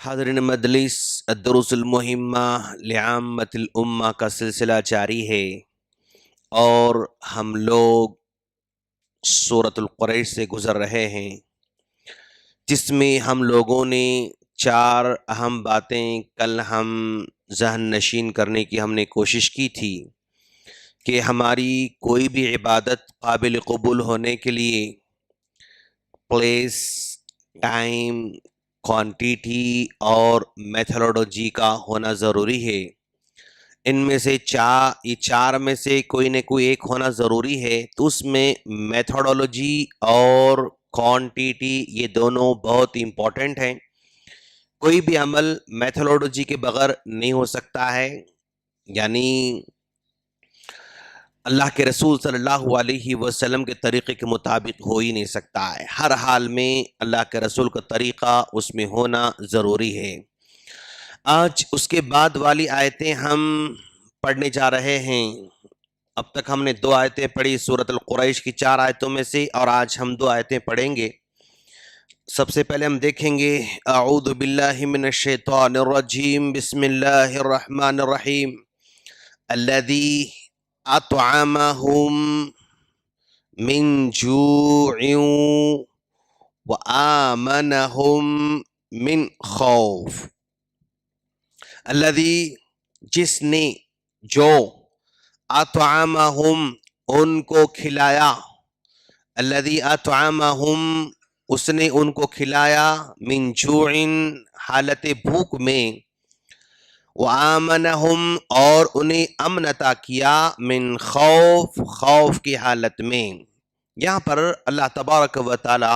حاضرین مجلس الدروس المہمہ لعامۃ الامہ کا سلسلہ جاری ہے اور ہم لوگ سورۃ القریش سے گزر رہے ہیں، جس میں ہم لوگوں نے چار اہم باتیں کل ہم ذہن نشین کرنے کی ہم نے کوشش کی تھی کہ ہماری کوئی بھی عبادت قابل قبول ہونے کے لیے پلیس، ٹائم، کوانٹیٹی اور میتھڈولوجی کا ہونا ضروری ہے۔ ان میں سے یہ چار میں سے کوئی نہ کوئی ایک ہونا ضروری ہے، تو اس میں میتھڈولوجی اور کوانٹیٹی یہ دونوں بہت امپورٹنٹ ہیں۔ کوئی بھی عمل میتھڈولوجی کے بغیر نہیں ہو سکتا ہے، یعنی اللہ کے رسول صلی اللہ علیہ وسلم کے طریقے کے مطابق ہو ہی نہیں سکتا ہے۔ ہر حال میں اللہ کے رسول کا طریقہ اس میں ہونا ضروری ہے۔ آج اس کے بعد والی آیتیں ہم پڑھنے جا رہے ہیں۔ اب تک ہم نے 2 آیتیں پڑھی سورۃ القریش کی 4 آیتوں میں سے، اور آج ہم 2 آیتیں پڑھیں گے۔ سب سے پہلے ہم دیکھیں گے اعوذ باللہ من الشیطان الرجیم، بسم اللہ الرحمن الرحیم، الذی اطعمہم من جوع وآمنہم من خوف۔ الذی جس نے، جو، اطعمہم ان کو کھلایا، الذی اطعمہم اس نے ان کو کھلایا، من جوع حالت بھوک میں، وآمنہم اور انہیں امن عطا کیا، من خوف خوف کی حالت میں۔ یہاں پر اللہ تبارک و تعالی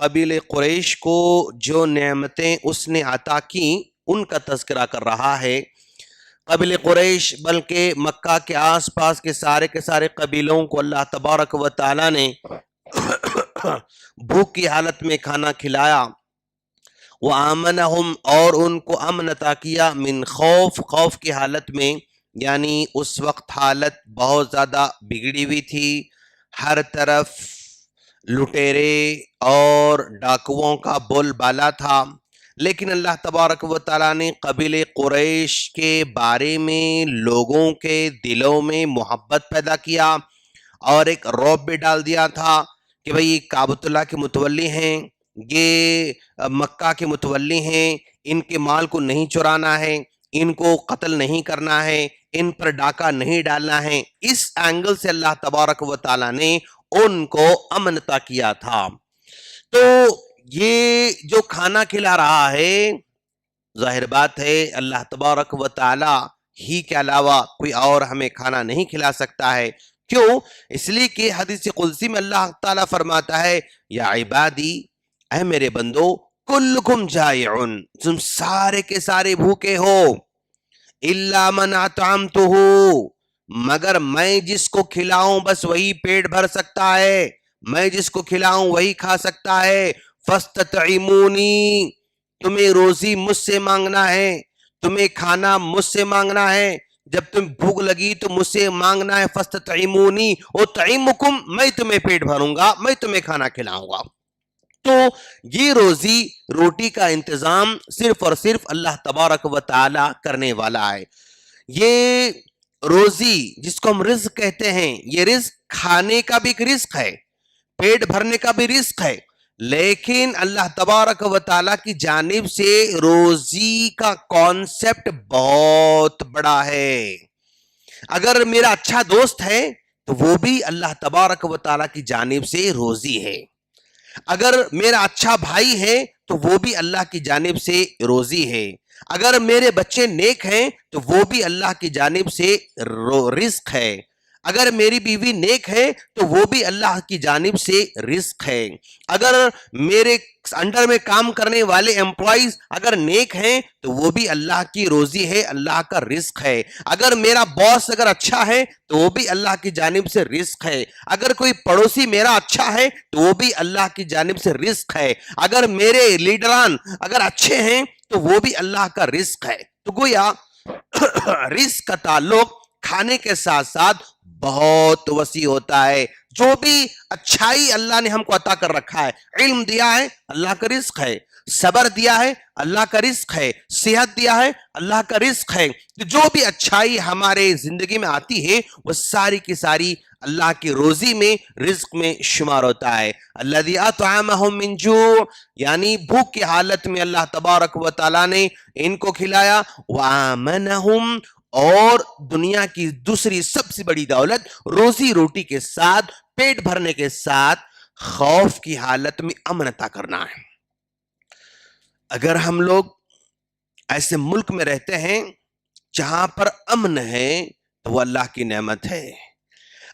قبیلہ قریش کو جو نعمتیں اس نے عطا کی ان کا تذکرہ کر رہا ہے۔ قبیلہ قریش بلکہ مکہ کے آس پاس کے سارے قبیلوں کو اللہ تبارک و تعالی نے بھوک کی حالت میں کھانا کھلایا، وآمنہم اور ان کو امن عطا کیا، من خوف خوف کی حالت میں، یعنی اس وقت حالت بہت زیادہ بگڑی ہوئی تھی، ہر طرف لٹیرے اور ڈاکوؤں کا بول بالا تھا، لیکن اللہ تبارک و تعالیٰ نے قبیلہ قریش کے بارے میں لوگوں کے دلوں میں محبت پیدا کیا اور ایک رعب بھی ڈال دیا تھا کہ بھئی یہ کعبۃ اللہ کے متولی ہیں، یہ مکہ کے متولی ہیں، ان کے مال کو نہیں چرانا ہے، ان کو قتل نہیں کرنا ہے، ان پر ڈاکہ نہیں ڈالنا ہے۔ اس اینگل سے اللہ تبارک و تعالیٰ نے ان کو امن عطا کیا تھا۔ تو یہ جو کھانا کھلا رہا ہے، ظاہر بات ہے اللہ تبارک و تعالیٰ ہی کے علاوہ کوئی اور ہمیں کھانا نہیں کھلا سکتا ہے۔ کیوں؟ اس لیے کہ حدیث قدسی میں اللہ تعالیٰ فرماتا ہے، یا عبادی، اے میرے بندو، کلکم جائعن، تم سارے کے سارے بھوکے ہو، الا من اطعمتہ، مگر میں جس کو کھلاؤں بس وہی پیٹ بھر سکتا ہے، میں جس کو کھلاؤں وہی کھا سکتا ہے۔ فاستطعمونی، تمہیں روزی مجھ سے مانگنا ہے، تمہیں کھانا مجھ سے مانگنا ہے، جب تم بھوک لگی تو مجھ سے مانگنا ہے۔ فاستطعمونی اطعمکم، میں تمہیں پیٹ بھروں گا، میں تمہیں کھانا کھلاؤں گا۔ تو یہ روزی روٹی کا انتظام صرف اور صرف اللہ تبارک و تعالی کرنے والا ہے۔ یہ روزی جس کو ہم رزق کہتے ہیں، یہ رزق کھانے کا بھی ایک رزق ہے، پیٹ بھرنے کا بھی رزق ہے، لیکن اللہ تبارک و تعالیٰ کی جانب سے روزی کا کانسیپٹ بہت بڑا ہے۔ اگر میرا اچھا دوست ہے تو وہ بھی اللہ تبارک و تعالیٰ کی جانب سے روزی ہے، اگر میرا اچھا بھائی ہے تو وہ بھی اللہ کی جانب سے روزی ہے، اگر میرے بچے نیک ہیں تو وہ بھی اللہ کی جانب سے رزق ہے، اگر میری بیوی نیک ہے تو وہ بھی اللہ کی جانب سے رزق ہے، اگر میرے انڈر میں کام کرنے والے امپلائیز اگر نیک ہیں تو وہ بھی اللہ کی روزی ہے، اللہ کا رزق ہے، اگر میرا باس اگر اچھا ہے تو وہ بھی اللہ کی جانب سے رزق ہے، اگر کوئی پڑوسی میرا اچھا ہے تو وہ بھی اللہ کی جانب سے رزق ہے، اگر میرے لیڈران اگر اچھے ہیں تو وہ بھی اللہ کا رزق ہے۔ تو گویا رزق کا تعلق کھانے کے ساتھ ساتھ بہت وسیع ہوتا ہے۔ جو بھی اچھائی اللہ نے ہم کو عطا کر رکھا ہے، علم دیا ہے، اللہ کا رزق ہے، صبر دیا ہے اللہ کا رزق ہے، صحت دیا ہے اللہ کا رزق ہے، جو بھی اچھائی ہمارے زندگی میں آتی ہے وہ ساری کی ساری اللہ کی روزی میں، رزق میں شمار ہوتا ہے۔ الذی اطعمہم من جوع، یعنی بھوک کی حالت میں اللہ تبارک و تعالیٰ نے ان کو کھلایا، وآمنہم، اور دنیا کی دوسری سب سے بڑی دولت روزی روٹی کے ساتھ، پیٹ بھرنے کے ساتھ خوف کی حالت میں امن عطا کرنا ہے۔ اگر ہم لوگ ایسے ملک میں رہتے ہیں جہاں پر امن ہے تو وہ اللہ کی نعمت ہے۔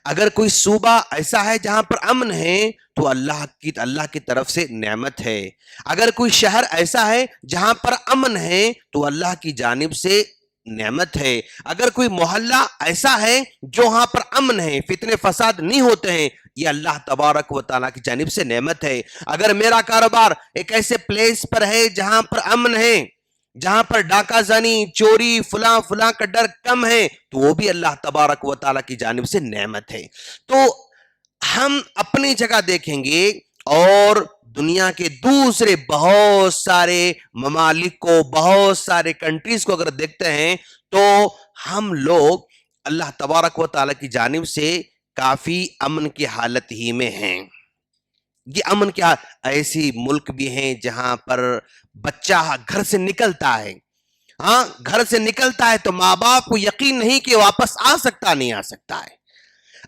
اگر کوئی صوبہ ایسا ہے جہاں پر امن ہے تو اللہ کی طرف سے نعمت ہے۔ اگر کوئی شہر ایسا ہے جہاں پر امن ہے تو اللہ کی جانب سے نعمت ہے۔ اگر کوئی محلہ ایسا ہے جو وہاں پر امن ہے، فتنے فساد نہیں ہوتے ہیں، یہ اللہ تبارک و تعالیٰ کی جانب سے نعمت ہے۔ اگر میرا کاروبار ایک ایسے پلیس پر ہے جہاں پر امن ہے، جہاں پر ڈاکہ زنی، چوری، فلاں کا ڈر کم ہے، تو وہ بھی اللہ تبارک و تعالیٰ کی جانب سے نعمت ہے۔ تو ہم اپنی جگہ دیکھیں گے اور دنیا کے دوسرے بہت سارے ممالک کو، بہت سارے کنٹریز کو اگر دیکھتے ہیں تو ہم لوگ اللہ تبارک و تعالیٰ کی جانب سے کافی امن کی حالت ہی میں ہیں۔ یہ امن کیا، ایسی ملک بھی ہیں جہاں پر بچہ گھر سے نکلتا ہے، گھر سے نکلتا ہے تو ماں باپ کو یقین نہیں کہ واپس آ سکتا نہیں آ سکتا ہے۔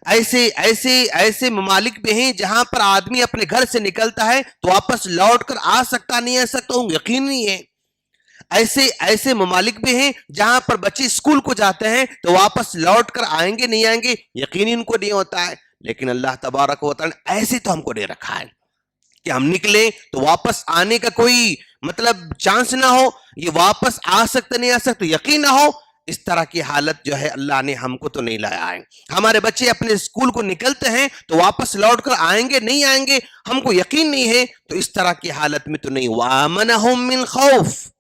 ایسے ممالک بھی ہیں جہاں پر آدمی اپنے گھر سے نکلتا ہے تو واپس لوٹ کر آ سکتا نہیں آ سکتا، یقین نہیں ہے۔ ایسے ممالک بھی ہیں جہاں پر بچے اسکول کو جاتے ہیں تو واپس لوٹ کر آئیں گے نہیں آئیں گے، یقین ان کو نہیں ہوتا ہے۔ لیکن اللہ تبارک و تعالیٰ نے ایسے تو ہم کو نہیں رکھا ہے کہ ہم نکلیں تو واپس آنے کا کوئی چانس نہ ہو، یہ واپس آ سکتے نہیں آ سکتے، یقین نہ ہو۔ اس طرح کی حالت جو ہے اللہ نے ہم کو تو نہیں لایا ہے۔ ہمارے بچے اپنے اسکول کو نکلتے ہیں تو واپس لوٹ کر آئیں گے نہیں آئیں گے، ہم کو یقین نہیں ہے، تو اس طرح کی حالت میں تو نہیں۔ وَآمَنَهُم مِّن خَوْفٍ،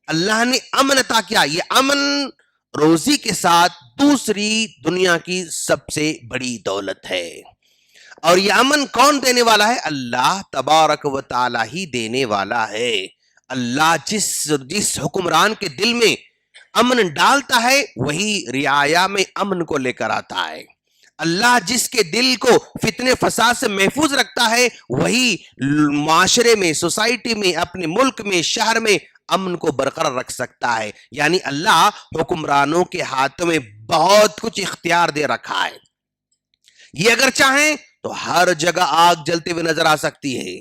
اللہ نے امن عطا کیا۔ یہ امن روزی کے ساتھ دوسری دنیا کی سب سے بڑی دولت ہے، اور یہ امن کون دینے والا ہے؟ اللہ تبارک و تعالیٰ ہی دینے والا ہے۔ اللہ جس حکمران کے دل میں امن ڈالتا ہے وہی رعایا میں امن کو لے کر آتا ہے۔ اللہ جس کے دل کو فتنے فساد سے محفوظ رکھتا ہے وہی معاشرے میں، سوسائٹی میں، اپنے ملک میں، شہر میں امن کو برقرار رکھ سکتا ہے۔ یعنی اللہ حکمرانوں کے ہاتھوں میں بہت کچھ اختیار دے رکھا ہے۔ یہ اگر چاہیں تو ہر جگہ آگ جلتے ہوئے نظر آ سکتی ہے،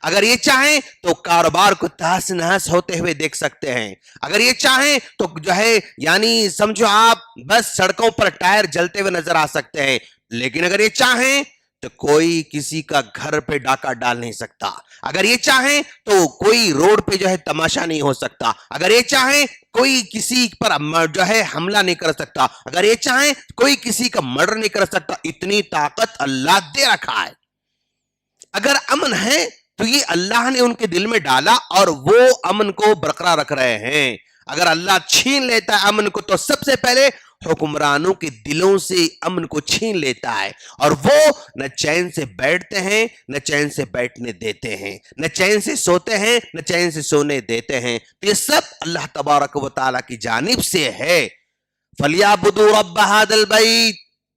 اگر یہ چاہیں تو کاروبار کو تہس نہس ہوتے ہوئے دیکھ سکتے ہیں، اگر یہ چاہیں تو جو ہے یعنی سمجھو آپ بس سڑکوں پر ٹائر جلتے ہوئے نظر آ سکتے ہیں، لیکن اگر یہ چاہیں تو کوئی کسی کا گھر پہ ڈاکہ ڈال نہیں سکتا، اگر یہ چاہیں تو کوئی روڈ پہ جو ہے تماشا نہیں ہو سکتا، اگر یہ چاہیں کوئی کسی پر جو ہے حملہ نہیں کر سکتا، اگر یہ چاہیں کوئی کسی کا مرڈر نہیں کر سکتا۔ اتنی طاقت اللہ دے رکھا ہے۔ اگر امن ہے تو یہ اللہ نے ان کے دل میں ڈالا اور وہ امن کو برقرار رکھ رہے ہیں۔ اگر اللہ چھین لیتا ہے امن کو تو سب سے پہلے حکمرانوں کے دلوں سے امن کو چھین لیتا ہے، اور وہ نہ چین سے بیٹھتے ہیں نہ چین سے بیٹھنے دیتے ہیں، نہ چین سے سوتے ہیں نہ چین سے سونے دیتے ہیں۔ تو یہ سب اللہ تبارک و تعالیٰ کی جانب سے ہے۔ فَلْيَعْبُدُوا رَبَّ هَذَا الْبَيْتِ،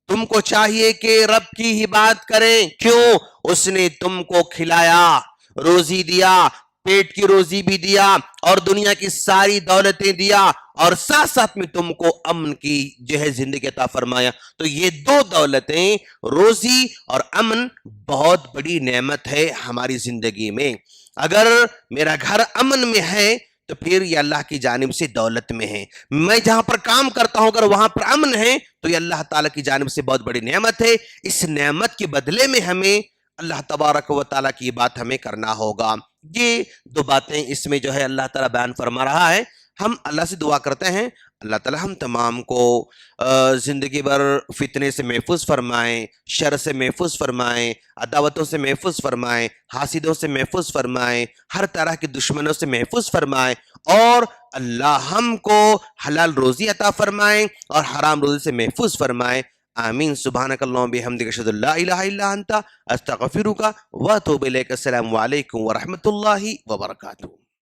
تم کو چاہیے کہ رب کی ہی بات کریں۔ کیوں؟ اس نے تم کو کھلایا، روزی دیا، پیٹ کی روزی بھی دیا اور دنیا کی ساری دولتیں دیا، اور ساتھ ساتھ میں تم کو امن کی جو ہے زندگی عطا فرمایا۔ تو یہ دو دولتیں، روزی اور امن، بہت بڑی نعمت ہے ہماری زندگی میں۔ اگر میرا گھر امن میں ہے تو پھر یہ اللہ کی جانب سے دولت میں ہے۔ میں جہاں پر کام کرتا ہوں اگر وہاں پر امن ہے تو یہ اللہ تعالیٰ کی جانب سے بہت بڑی نعمت ہے۔ اس نعمت کے بدلے میں ہمیں اللہ تبارک و تعالیٰ کی بات ہمیں کرنا ہوگا۔ یہ دو باتیں اس میں جو ہے اللہ تعالیٰ بیان فرما رہا ہے۔ ہم اللہ سے دعا کرتے ہیں اللہ تعالیٰ ہم تمام کو زندگی بھر فتنے سے محفوظ فرمائیں، شر سے محفوظ فرمائیں، عداوتوں سے محفوظ فرمائیں، حاسدوں سے محفوظ فرمائیں، ہر طرح کے دشمنوں سے محفوظ فرمائیں، اور اللہ ہم کو حلال روزی عطا فرمائیں اور حرام روزی سے محفوظ فرمائیں۔ آمین. سبحانک اللہم بحمدک اشہد ان لا الہ الا انت استغفرک و اتوب الیک. السلام علیکم ورحمۃ اللہ وبرکاتہ.